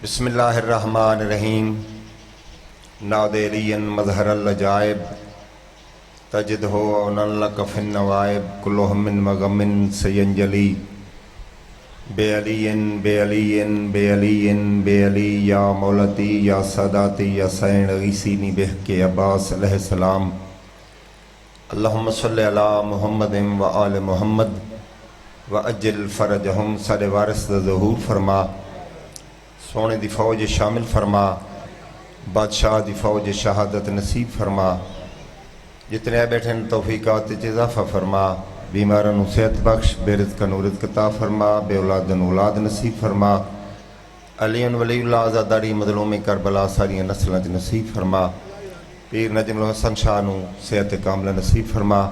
بسم اللہ الرحمن الرحیم نادیلین مظہر العجائب تجد ہو اونن لک فی النوائب کلہم من مغمن سینجلی بے علین بے علین بے علین بے علی یا مولتی یا ساداتی یا سین غیسینی بہ کے عباس علیہ السلام اللہم صلی علی محمد و آل محمد و اجل فرجہم سر وارث ظہور فرما سونے دی فوج شامل فرما بادشاہ دی فوج شہادت نصیب فرما جتنے بیٹھے توفیقات اضافہ فرما بیمارن صحت بخش بے رزق رزق عطا فرما بے اولادن اولاد نصیب فرما علی ولی اللہ آزاداری مظلوم کربلا ساری نسلیں نصیب فرما پیر نجم الحسن شاہ نو صحت کاملہ نصیب فرما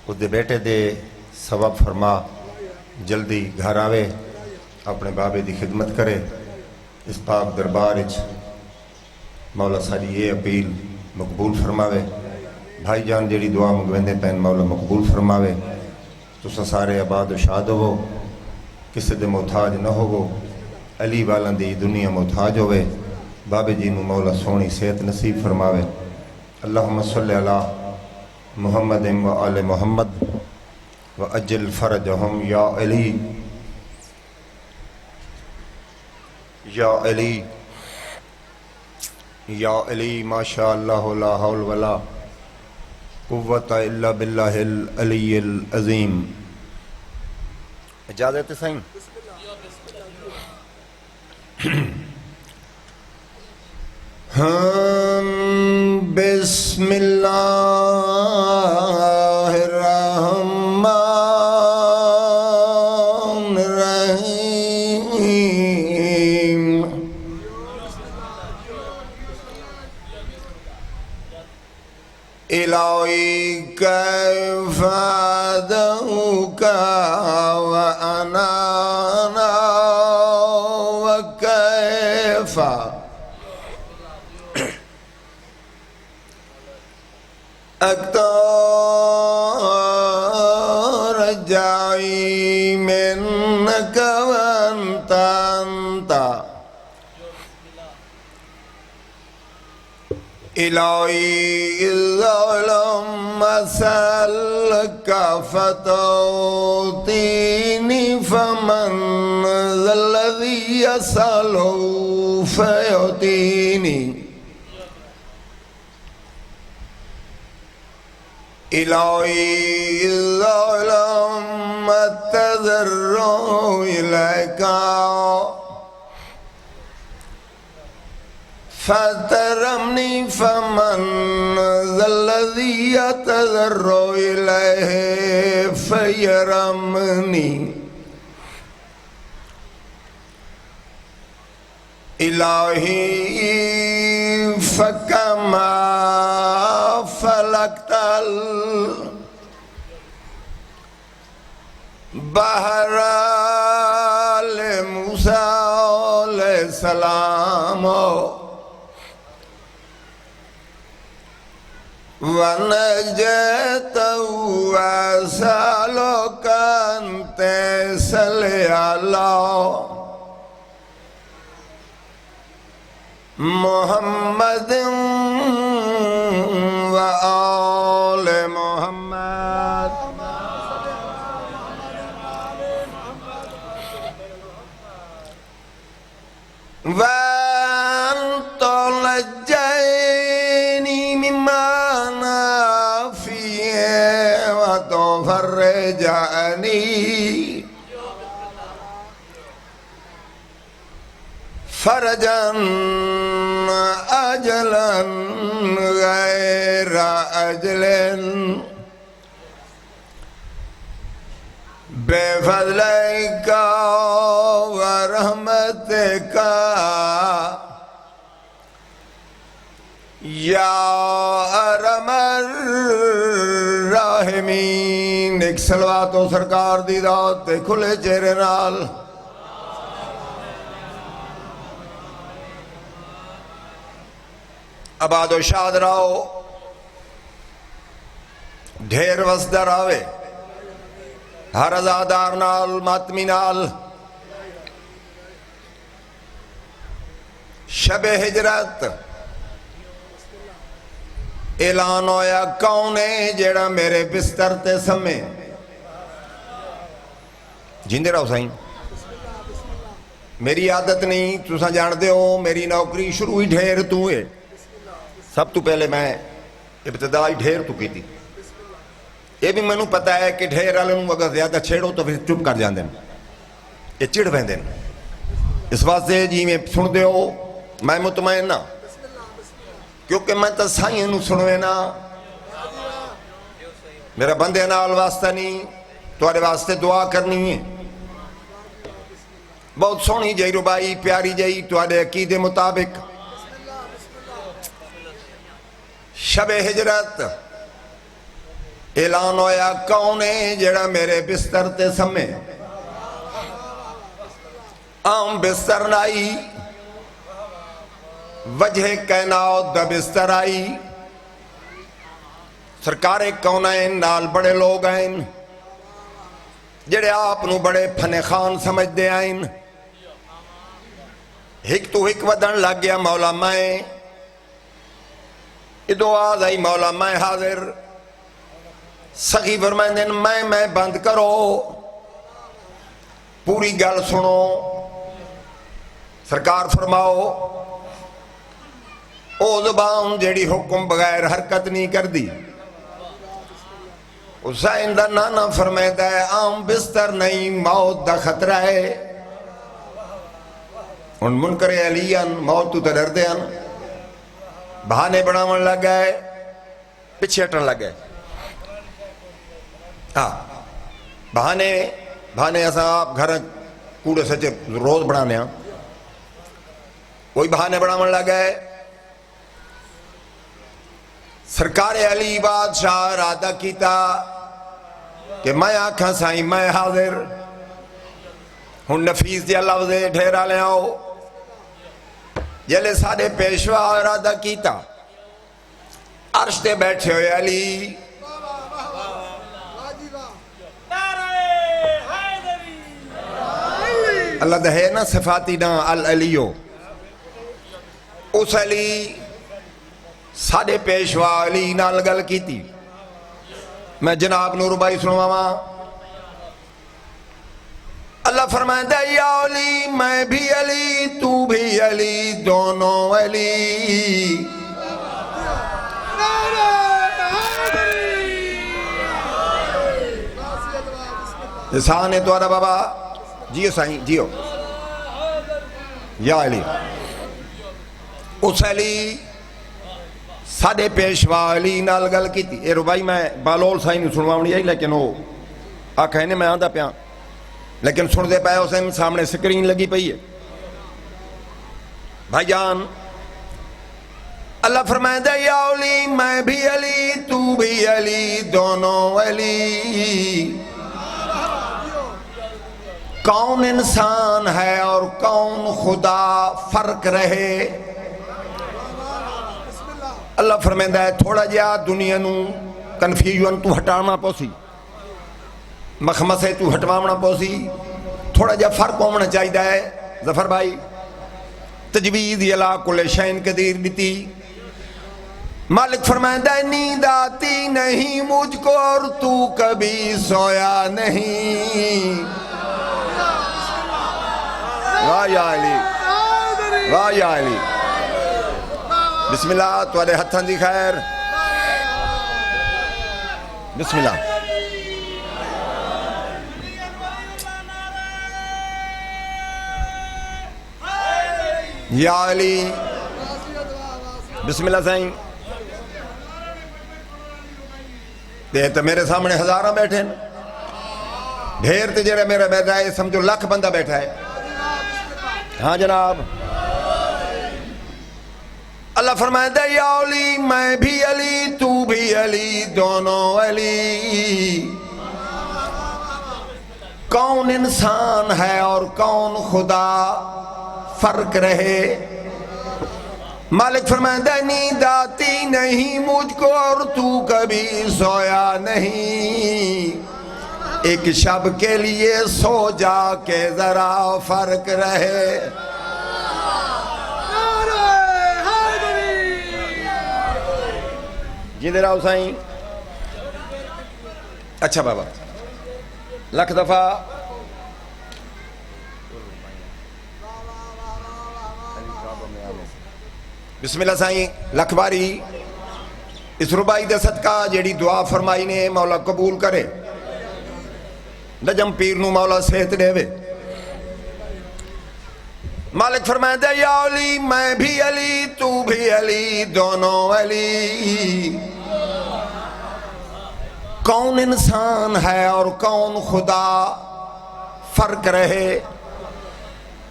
اس دے بیٹے دے ثواب فرما جلدی گھر آوے اپنے بابے دی خدمت کرے اس پاک دربار مولا ساری یہ اپیل مقبول فرماوے بھائی جان جیڑی دعا منگویندے پین مولا مقبول فرماوے تسا سارے آباد و شاد ہو کسی دے محتاج نہ ہو علی والن دی دنیا محتاج ہوئے بابے جی نو مولا سونی صحت نصیب فرماوے اللہم صلی علی محمد و آل محمد و اجل فرجہم یا علی یا علی یا علی ماشاء اللہ لا حول ولا قوت الا باللہ العلی العظیم اجازت ہے صحیح بسم اللہ الرحمن إلهي كيف أدعوك وأنا وكيف أكثر رجائي منك وأنت إلهي الظلم أسألك فتعطيني فمن ذا الذي يسأله فيعطيني إلهي الظلم أتضرع إليك فترمني فمن ذا الذي يتضرع إليه فيرمني إلهي فكما فلكت البحر لموسى عليه السلام ونجيته وأسألك أن تصلي على محمد وآل محمد وأن تنجيني مما فرجعني فرجا أجلا غير أجل بفضلك ورحمتك یا ارحم الراحمین ایک صلوات و سرکار دی ذات تے کھلے چہرے نال آباد و شاد رہو ڈھیر وسدہ راوے ہر ازادار نال ماتمی نال شب ہجرت اعلان ہویا کون ہے جیڑا میرے بستر تے سمے جیندے رہو سائیں میری عادت نہیں تساں جان دے ہو میری نوکری شروع ہی ڈھیر تو ہے سب تو پہلے میں ابتدائی ڈھیر تو کی تھی یہ بھی میں نو پتہ ہے کہ ڈھیر والے نو اگر زیادہ چھیڑو تو پھر چپ کر جاندے یہ چڑ ویندے اس واسطے جی میں سن دے ہو میں مطمئن نہ کیونکہ میں تو سائیں نو سنوے نا میرا بندے نال واسطہ نہیں تمہارے واسطے دعا کرنی ہے بہت سونی جائی ربائی پیاری جائی تمہارے عقیدے مطابق شب ہجرت اعلان ہویا کون ہے جڑا میرے بستر تے سمے عام بستر نائی وجہ کائنات دا بستر آئی سرکار کونین نال بڑے لوگ آئیں جڑے آپ نو بڑے پھنے خان سمجھ دے آئیں ہک تو ہک ودن لگ گیا مولا میں ادو آز آئی مولا میں حاضر سخی فرمائیں دن میں بند کرو پوری گل سنو سرکار فرماؤ او زبان جیڑی حکم بغیر حرکت نہیں کر دی حسین دا نانا فرمائدہ ہے عام بستر نہیں موت دا خطرہ ہے ان منکر علیان موت تو ڈر دے ان بہانے بڑھاون لگ گئے پچھے ہٹن لگ گئے ہاں بہانے ایسا آپ گھر کوڑے سچے روز بڑھانے ہیں وہی بہانے بڑھاون لگ گئے سرکار علی بادشاہ ارادہ کیتا کہ میں آکھاں سائیں میں حاضر ہن نفیس دیا لفظ ڈھیرا لے آؤ جلے سارے پیشوا ارادہ کیتا عرش تے بیٹھے ہوئے علی اللہ دہے نا صفاتی نا العلیو اس علی ساڑھے پیشوا علی نال گل کی تھی میں جناب نور بھائی سنواں اللہ فرمائے یا علی میں بھی علی تو بھی علی دونوں علی سانے دوارا بابا جیو سائیں جیو یا علی اس علی ساڑھے پیشوا علی نال گل کی تھی اے ربائی میں بالول سائیں نو سنواؤں نہیں لیکن وہ آکھا ہے میں آندھا پیاں لیکن سن دے پائے اسے سامنے سکرین لگی پئی ہے بھائی جان اللہ فرمائے دے یا علی میں بھی علی تو بھی علی دونوں علی کون انسان ہے اور کون خدا فرق رہے اللہ فرمائے ہے تھوڑا جا دنیا نو کنفیوژن تو ہٹانا پوسی مخمسے تو ہٹوانا پوسی تھوڑا جا فرق ہونا چاہیے ہے ظفر بھائی تجوید یلا کل شین قدیر دیتی مالک فرمائے نیند آتی نہیں مجھ کو اور تو کبھی سویا نہیں واہ یا علی واہ یا علی بسم اللہ تمہارے ہتھاں دی خیر بسم اللہ یا علی بسم اللہ سائیں دے تو میرے سامنے ہزاراں بیٹھے ہیں ڈھیر تے جڑا میرا بیٹھا ہے سمجھو لاکھ بندہ بیٹھا ہے ہاں جناب اللہ فرمائے دے یا علی میں بھی علی تو بھی علی دونوں علی کون انسان ہے اور کون خدا فرق رہے مالک فرمائے دے نیند آتی نہیں مجھ کو اور تو کبھی سویا نہیں ایک شب کے لیے سو جا کے ذرا فرق رہے جیندے رہو سائیں. اچھا بابا لکھ دفعہ بسم اللہ سائیں. لکھ باری اس ربائی دے صدقہ جیڑی دعا فرمائی نے مولا قبول کرے. نجم پیر نو مولا صحت دے وے. مالک فرمائے دے یا علی میں بھی علی تو بھی علی دونوں علی. کون انسان ہے اور کون خدا فرق رہے.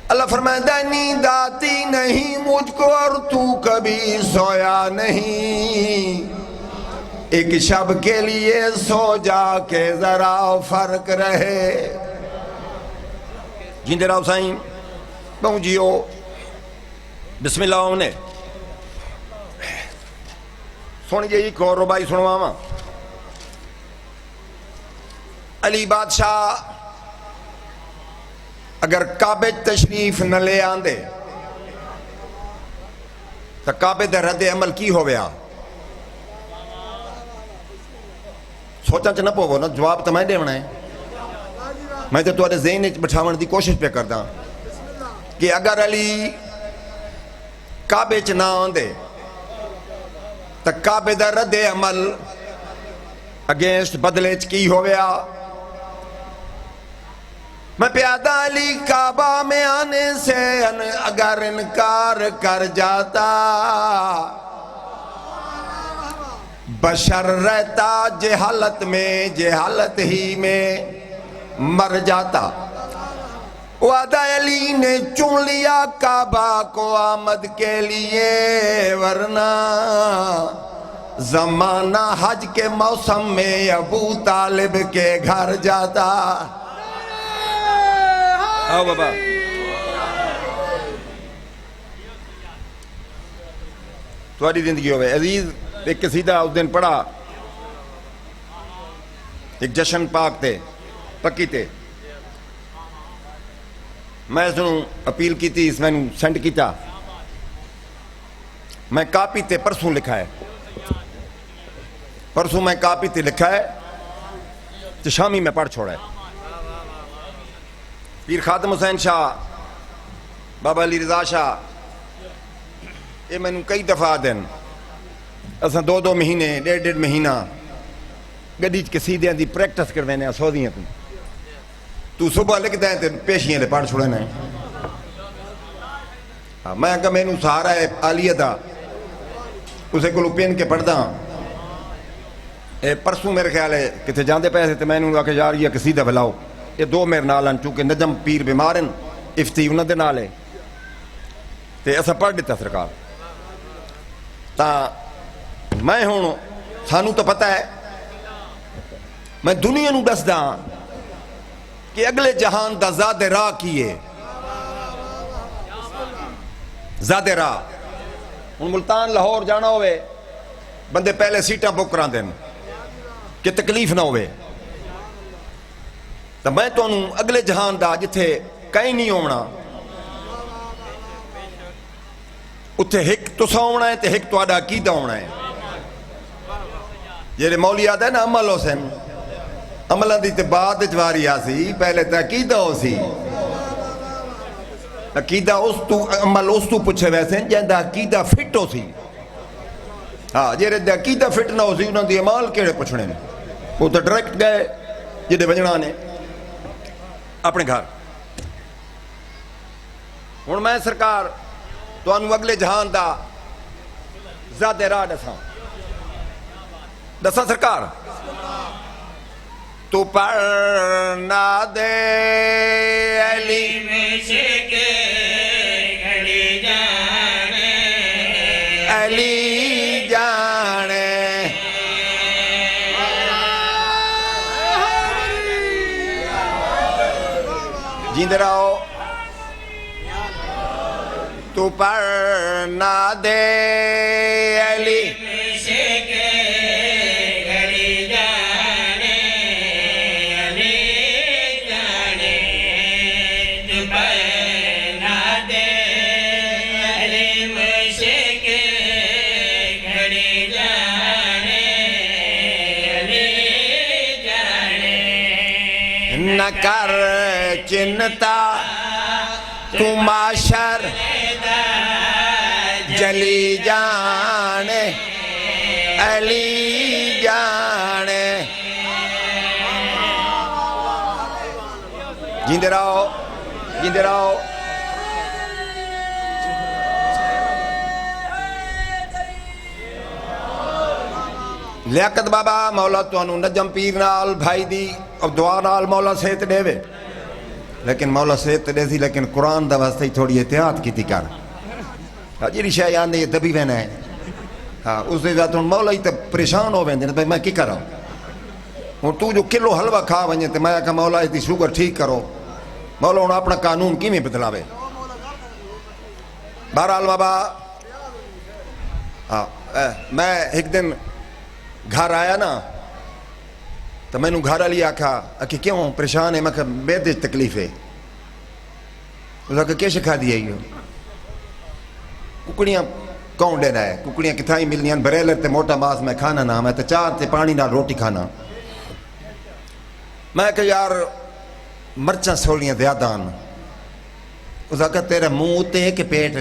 اللہ فرمائے دے نیند آتی نہیں مجھ کو اور تو کبھی سویا نہیں. ایک شب کے لیے سو جا کے ذرا فرق رہے. جیندے رہو سائیں. بہوں جیو بسم اللہ انہیں سن جی ایک اور ربائی سنواما. علی بادشاہ اگر کعبے تشریف نہ لے آندے تو کعبے دے رد عمل کی ہو گیا. سوچا چ نہ پو نا جواب تو میں دیونا ہے. میں تو تھوڑے ذہن بٹھاون دی کوشش پہ کردا کہ اگر علی کعبے چ نہ آندے تو کعبے دا رد عمل اگینسٹ بدلے چ کی ہو گیا. میں پیادہ علی کعبہ میں آنے سے اگر انکار کر جاتا بشر رہتا جہالت ہی میں مر جاتا. وعدہ علی نے چن لیا کعبہ کو آمد کے لیے ورنہ زمانہ حج کے موسم میں ابو طالب کے گھر جاتا. آؤ بابا تھوڑی زندگی ہوئے عزیز. ایک قصیدہ اس دن پڑھا ایک جشن پاک تے پکی تے. میں اس نوں اپیل کی تھی اس میں سینڈ کیتا. میں کاپی تے پرسوں لکھا ہے. پرسوں میں کاپی تے لکھا ہے تو شامی میں پڑھ چھوڑا ہے. پیر خادم حسین شاہ بابا علی رضا شاہ یہ میں نے کئی دفعہ دن اساں دو مہینے ڈیڑھ مہینہ گڈی قصیدیاں دی پریکٹس کروینے سعودیاں تو صبح لکھدا ہے تے پیشیاں لے پڑھ چھوڑنا ہے. میں کہ میں نوں سہارا ہے عالیہ دا اسے کو پین کے پڑھدا. پرسوں میرے خیال ہے کتے جاندے پیسے تے میں نوں آکھیا یار یہ قصیدہ بلاؤ. یہ دو میرے نال ہیں چونکہ نجم پیر بیمارن افتی انہاں دے نال ہے تے اساں پڑھ دیتا سرکار. تا میں ہوں سانوں تو پتہ ہے میں دنیا نوں دسدا کہ اگلے جہان دا زاد راہ کیے. زاد راہ ہن ملتان لاہور جانا ہوئے بندے پہلے سیٹاں بک کراندے کہ تکلیف نہ ہوئے. تو میں تو اگلے جہان دا جتھے کہیں نہیں ہونا اتھے ایک تسا ہونا ہے تے ایک تہاڈا عقیدہ ہونا ہے. جیڑے مولی آدھے نا عمل ہو سن عملہ دی تے بعد جواری آسی پہلے تے عقیدہ ہو سی. عقیدہ اس تو عمل اس تو پوچھے ویسے جہاں عقیدہ فٹ ہو سی. ہاں جیڑے دا عقیدہ فٹ نہ ہو سی انہوں دی عمال کیڑے پوچھنے نے. وہ تو ڈائریکٹ گئے جڑے بجنا نے اپنے گھر. ہوں میں سرکار تو اگلے جہان دا زیادہ راہ دساں سرکار. تو پڑھ نہ دے علی علی جانے جیندے رہو. تو پڑھ نہ دے علی نہ کر چنتا تو معاشر جلی جانے علی جانے جیندے رہو جیندے رہو لیاقت بابا مولا تانوں نجم پیر نال بھائی دی اور دعا نال مولا صحت دے وے لیکن مولا صحت دے سی لیکن قرآن دا واسطے تھوڑی احتیاط کیتی کر جیڑی شے آندے یہ دبی وینا ہے ہاں اس دے ذات مولا ہی تے پریشان ہو ویندے نے میں کی کراں ہن تو جو کلو حلوہ کھا ونجے تے میں کہ مولا اس دی شوگر ٹھیک کرو مولا ہن اپنا قانون کیویں بدلاوے بہرحال بابا ہاں میں ایک دن گھر آیا نا تو میں نو گھر والی آکھا کہ کیوں پریشان ہے میں کہ بے دے تکلیف ہے اس نے کیا سکھا دیا ہی ہو ککڑیاں کون دینا ہے ککڑیاں کتھائی ملنیاں بریلر تے موٹا ماس میں کھانا نہ میں تے چار تے پانی نہ روٹی کھانا میں کہ یار مرچاں سولیاں زیادہ آن اس نے کہا تیرا منہ اتے ہے کہ پیٹ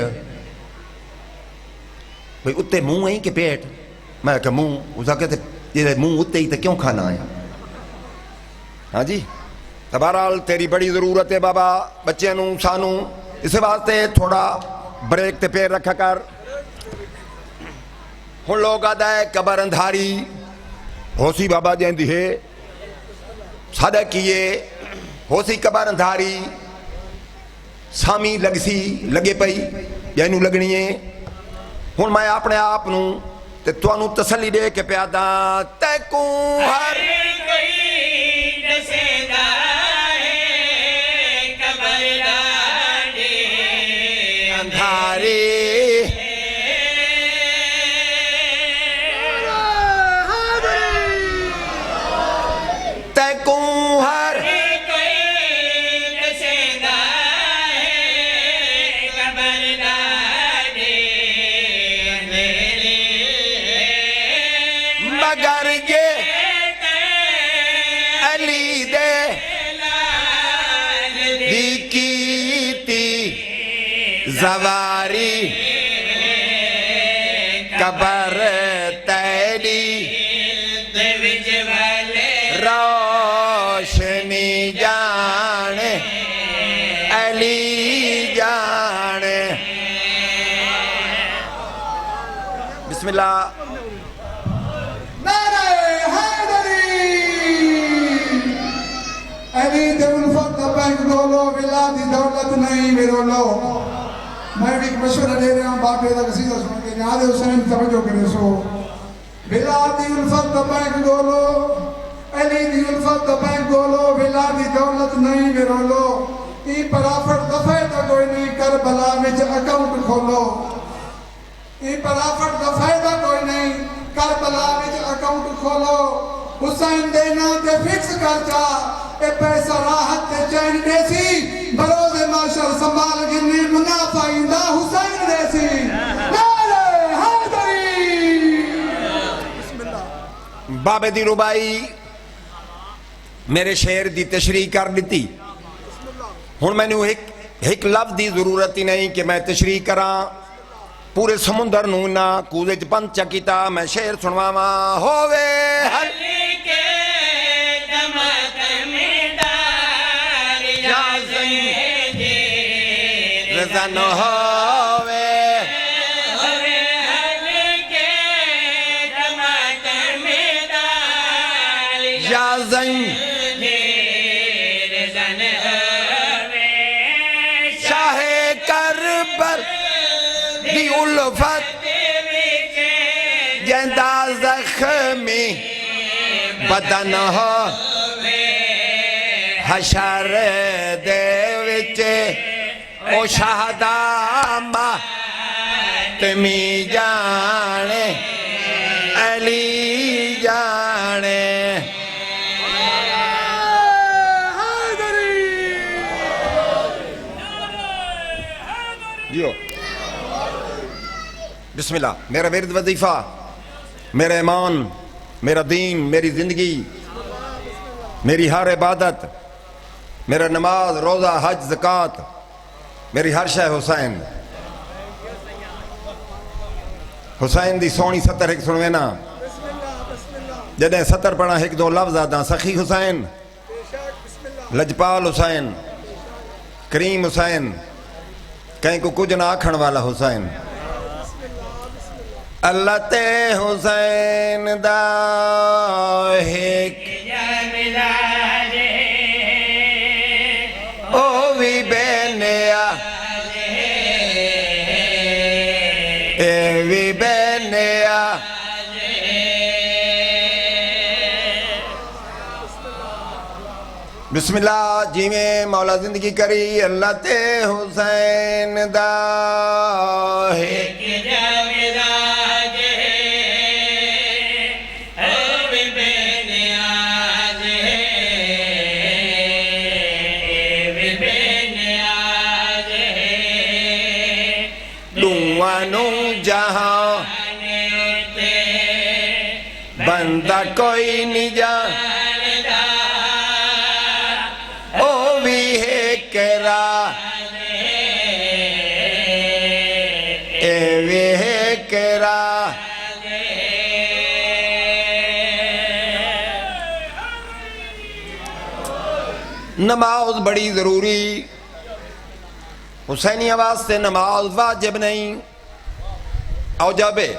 بھئی اتے منہ ہے کہ پیٹ میں کہ منہ اس نے کہتے یہ منہ اتے ہی تے کیوں کھانا ہے ہاں جی بہرحال تیری بڑی ضرورت ہے بابا بچے نوں سانوں اس واسطے تھوڑا بریک تے پیر رکھا کر ہن لوگ آدھا ہے قبر اندھاری ہو سی بابا جیندی ہے سادہ کیے ہو سی قبر اندھاری سامی لگ سی لگے پئی جینوں لگنی ہے ہن میں اپنے آپ نوں تے توانوں تسلی دے کے پیادا تے کو ہر کوئی دسیندا ہے قبر دے اندھاری تے کو ہر کوئی دسیندا ہے قبر دے مگر یہ علی دے دی کیتی زواری قبر تیری روشنی جانے علی جانے بسم اللہ علی دے الفت دا بینک دولو ولادی دولت نہیں میرولو میں بھی مشورہ دے رہا ہوں باپے دا قصیدہ سن کے نیاد حسین توجہ کرے سو ولادی الفت دا بینک دولو علی دی الفت دا بینک دولو ولادی دولت نہیں میرولو ای پرافٹ دفعہ دا کوئی نہیں کربلا وچ اکاؤنٹ کھولو ای پرافٹ دفعہ دا کوئی نہیں کربلا وچ اکاؤنٹ کھولو حسین دینا تے فکس کر جا اے پیسہ راحت تے چین دیسی بروز معاشر سنبھال گرنی منافع اندہ حسین دیسی نعرہ حیدری بابے دی ربائی میرے شعر دی تشریح کر دیتی ہن میں نے ایک لفظ دی ضرورت ہی نہیں کہ میں تشریح کراں پورے سمندر نوں نہ کوزے چ بند چکیتا میں شعر سنواواں ہووے رضا نہ ہووے یا زن شاہ کربر دی الفت جندہ زخمی بدن ہو حشر دے وچے او شہدہ ماتمی جانے علی جانے بسم اللہ میرا ورد وظیفہ میرا ایمان میرا دین میری زندگی میری ہر عبادت میرا نماز روزہ حج زکات میری ہر شے حسین حسین دی سونی ستر ایک سنوے نا جدیں ستر پڑھا ایک دو لفظ آدھا سخی حسین لجپال حسین کریم حسین کہیں کو کچھ نہ آکھن والا حسین اللہ تے حسین دا ایک او وی بینیا اے وی بینیا بسم اللہ جی میں مولا زندگی کری اللہ تے حسین دا ایک جہاں بندہ کوئی نہیں جاندا او بھی ہے کرا اے بھی ہے کرا نماز بڑی ضروری حسینی آواز سے نماز واجب نہیں اوجب ہے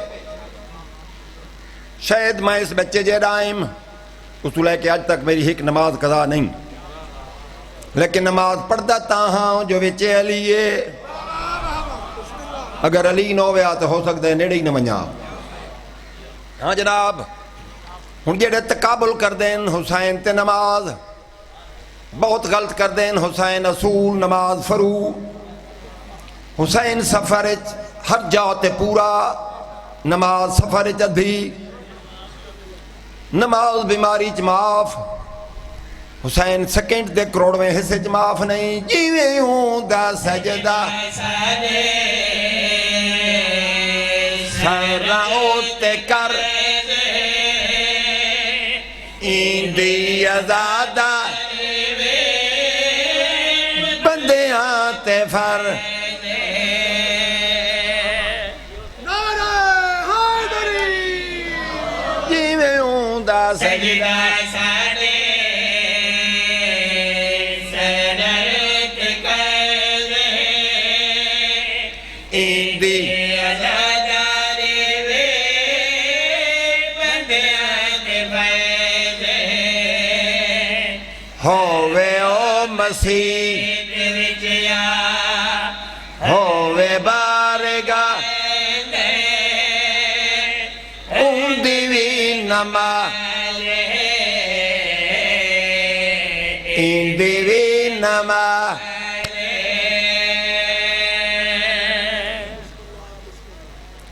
شاید میں اس بچے جے دائم اصول ہے کہ آج تک میری ایک نماز قضا نہیں لیکن نماز پڑھتا تاہاں جو وچے علی ہے اگر علی نہ ہویا تو ہو سکتا ہے نیڑے ہی نہ منیا ہاں جناب ہن جڑے تقابل کر دیں حسین تے نماز بہت غلط کر دیں حسین اصول نماز فرو حسین سفر ہر جاتے پورا نماز سفر ادھی نماز بیماری چ معاف حسین سیکنڈ دے کروڑویں حصے چ معاف نہیں جیویں ہوں دا سجدہ سراؤ تے کر ایندی ازادہ بندیاں تے فر سجدہ سانے سنرت قیدے ایندی ازاداری وے بندیاں کے فیضے ہووے او مسیح ہووے بارگاہ اوندی وی نما دیوی نما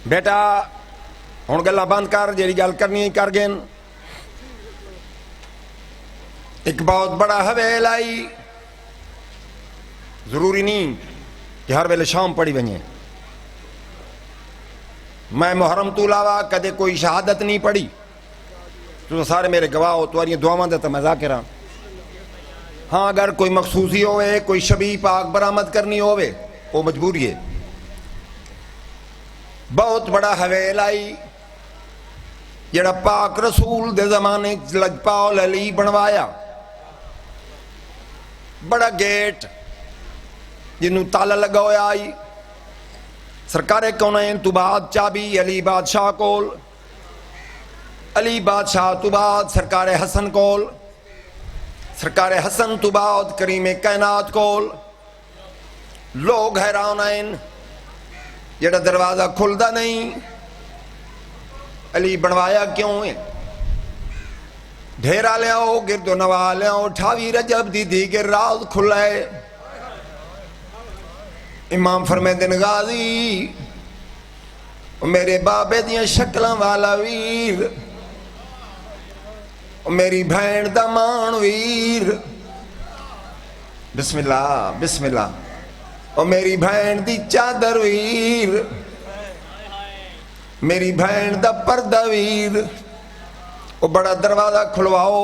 بیٹا ہن گلا بند کر جیڑی گل کرنی کر گن ایک بہت بڑا حویل آئی ضروری نہیں کہ ہر ویلے شام پڑھی ونجے میں محرم تو علاوہ کدے کوئی شہادت نہیں پڑھی تو سارے میرے گواہ ہو تمہاری دعاواں دے تے میں ذاکر ہاں ہاں اگر کوئی مخصوصی ہوئے کوئی شبیہ پاک برآمد کرنی ہوئے وہ مجبوری ہے بہت بڑا حویل آئی جڑا پاک رسول دے زمانے لجپال علی بنوایا بڑا گیٹ جنہوں تالا لگا ہویا آئی سرکار کونین تو بعد چابی علی بادشاہ کول علی بادشاہ تو بعد سرکار حسن کول سرکار حسن تو بعد کریم کائنات کول لوگ حیران آئیں جڑا دروازہ کھلدا نہیں علی بنوایا کیوں ہے ڈھیرا لیاؤ گرد و نوا لیاؤ 28 رجب دی دیگر راز کھلائے امام فرمیدن غازی میرے بابے دیاں شکلاں والا ویر میری بھین دا مان ویر بسم اللہ بسم اللہ او میری بھین دی چادر ویر میری بھین دا پردہ ویر او بڑا دروازہ کھلواؤ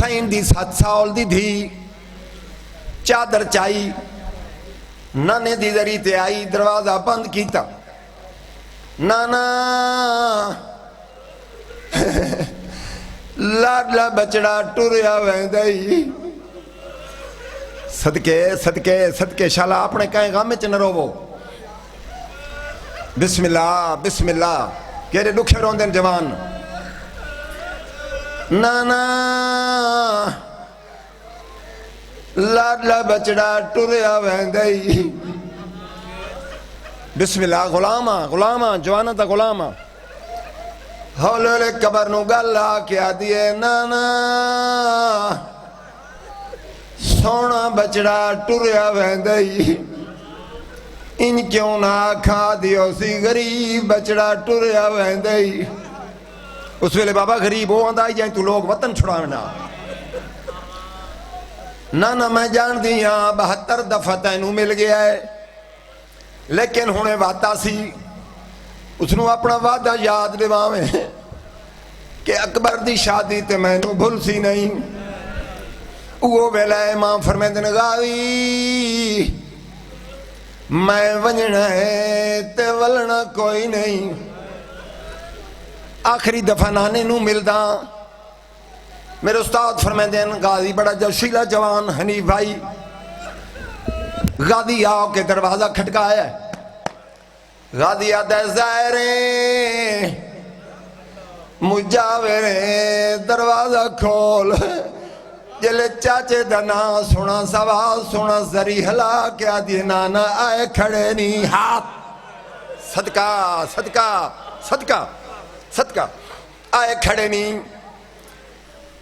حسین دی 7 سال دی دھی چادر چائی نانے دی ذری تے آئی دروازہ بند کیتا نانا لاڈلا بچڑا ٹریا ویندائی صدقے صدقے صدقے شالا اپنے کہیں غم چ نہ روو بسم اللہ بسم اللہ کہڑے دکھے روندن جوان نانا لاڈلا بچڑا ٹریا ویندائی بسم اللہ غلامہ غلامہ جوانا تا غلامہ ہولے قبر نو گلا کیا دیے نانا سونا بچڑا ٹریا ویندائی ان کیوں نہ کھا دیو سی غریب بچڑا ٹریا ویندائی اس ویلے بابا غریب ہو آندائی جائیں تو لوگ وطن چھڑاونا نانا میں جان دیا 72 دفعہ تینوں مل گیا ہے لیکن ہونے وعدہ سی اس نے اپنا وعدہ یاد دیواویں کہ اکبر دی شادی تے میں نو بھول سی نہیں وہ ویلہ امام فرمیندن غازی میں ونجنا ہے تے ولنا کوئی نہیں آخری دفعہ نانے نو ملدا میرے استاد فرمیندن غازی بڑا جوشیلا جوان حنیف بھائی غازی آؤ کے دروازہ کھٹکایا ہے غازی آدھے زائریں مجاوریں دروازہ کھول جلے چاچے دنا سونا سوال سونا زری ہلا کیا دی نانا آئے کھڑے نہیں ہاتھ صدقہ صدقہ صدقہ صدقہ آئے کھڑے نہیں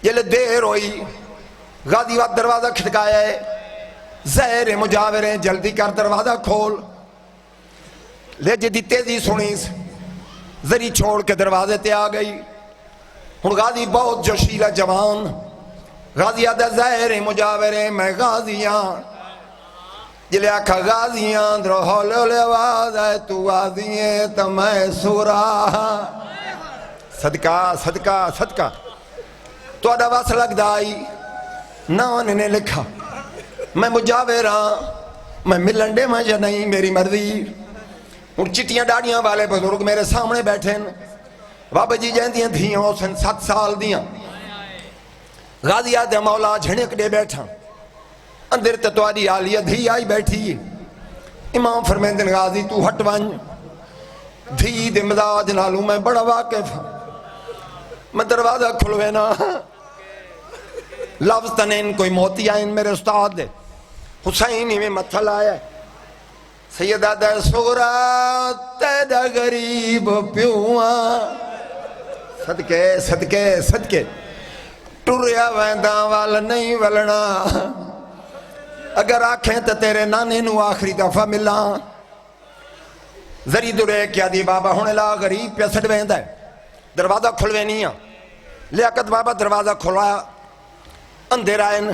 جلے دیر ہوئی غازی وقت دروازہ کھٹکایا ہے زہر مجاوریں جلدی کر دروازہ کھول لے جدی تیزی سنیس زری چھوڑ کے دروازے تے آ گئی ہن غازی بہت جوشیلا جوان غازی آدھا زہر مجاوریں میں غازیاں جلے آکھا غازیاں درو ہولے ہولے آواز ہے تو غازییں تو میں سورا صدقہ صدقہ صدقہ تو آدھا واس لگ دائی نان نے لکھا میں مجاوراں میں ملنڈے میں یا نہیں میری مرضی ان چٹیاں ڈاڑیاں والے بزرگ میرے سامنے بیٹھیں بابا جی جہندیاں دھیاں حسن 7 سال دیاں غازی آدھے مولا جھنک دے بیٹھا اندر تتواری آلیہ دھی آئی بیٹھی امام فرمیندن غازی تو ہٹ ون دھی دے مزاج نالوں میں بڑا واقف میں دروازہ کھلوے نا لفظ تنین کوئی موتی آئین میرے استاد دے حسینی میں متھل آیا ہے سیدہ دے سورا تیدہ غریب پیوان صدقے صدقے صدقے ٹریا وینداں والا نہیں ولنا اگر آنکھیں تو تیرے نانے نو آخری دفعہ ملا زری دورے کیا دی بابا ہونے لا غریب پیسٹ ویندہ ہے دروازہ کھلوے نہیں ہے لیاقت بابا دروازہ کھلا اندر آئین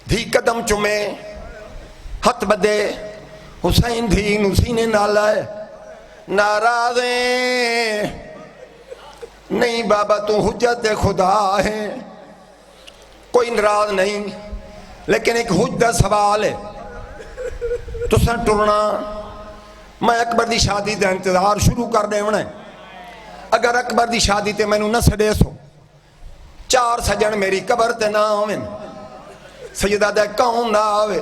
دھی قدم چمے ہتھ بدے حسین دھی نسینے نالا ہے ناراضیں نہیں بابا تو حجت خدا ہے کوئی ناراض نہیں لیکن ایک حجت سوال ہے تو سن ٹرنا میں اکبر دی شادی دے انتظار شروع کر دے ہونے اگر اکبر دی شادی تے میں نو نہ سڑے سو 4 سجن میری قبر تے نہ آویں سیدہ دے کون نہ آوے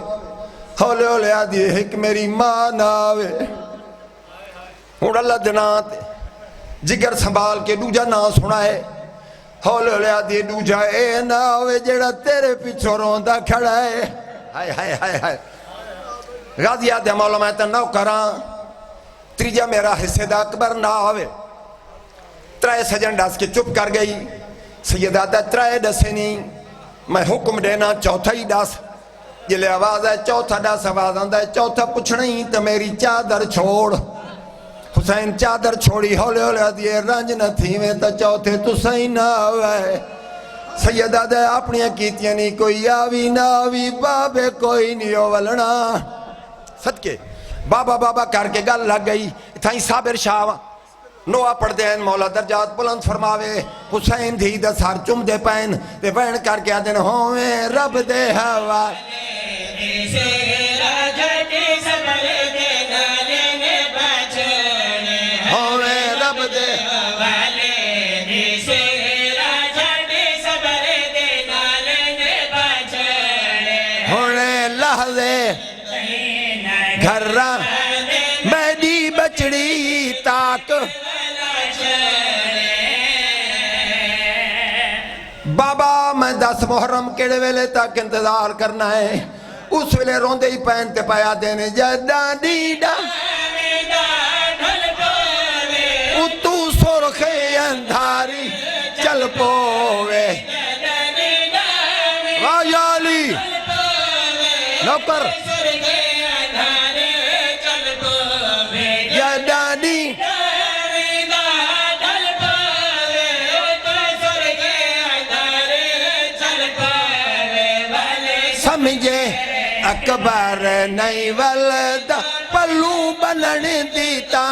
ہولے ہولے آدھی ایک میری ماں نہ آوے ہون اللہ دنات جگر سنبھال کے دوجہ نہ سنائے ہولے ہولے آدھی دوجہ اے نہ آوے جڑا تیرے پیچھو روندہ کھڑا ہے ہائے ہائے ہائے ہائے غازی آدھے مولا میں تنو کران تریجہ میرا حصے دا اکبر نہ آوے 3 سجن ڈاس کے چپ کر گئی سیدہ دا 3 ڈسے نہیں میں حکم دینا چوتھا ہی ڈاس جلے آواز ہے چوتھا ڈاس آواز آندہ ہے چوتھا پچھنی تو میری چادر چھوڑ حسین چادر چھوڑی ہولے ہولے دیئے رنج نہ تھی میں تو چوتھے تو صحیح نہ ہوئے سیدہ دے اپنی کیتیاں نہیں کوئی آوی نہ آوی بابے کوئی نہیں ولنا صدقے بابا بابا کر کے گل لگ گئی تھائیں صابر شاہ نوہ پڑھ دین مولا درجات بلند فرماوے حسین دھی دا سار چم دے پین تے بین کر کے آدن ہوئے رب دے حوالے ہوئے رب دے ہونے لحظے گھرہ میڈی بچڑی تاک بابا میں 10 محرم کیڑے ویلے تک انتظار کرنا ہے اس ویلے روندے ہی پہنتے پایا دینے جدہ دیدہ اتو سرخے اندھاری چل پوے واجالی نوکر جدہ دی سمجھے اکبر نہیں ولد پلو بنن دیتا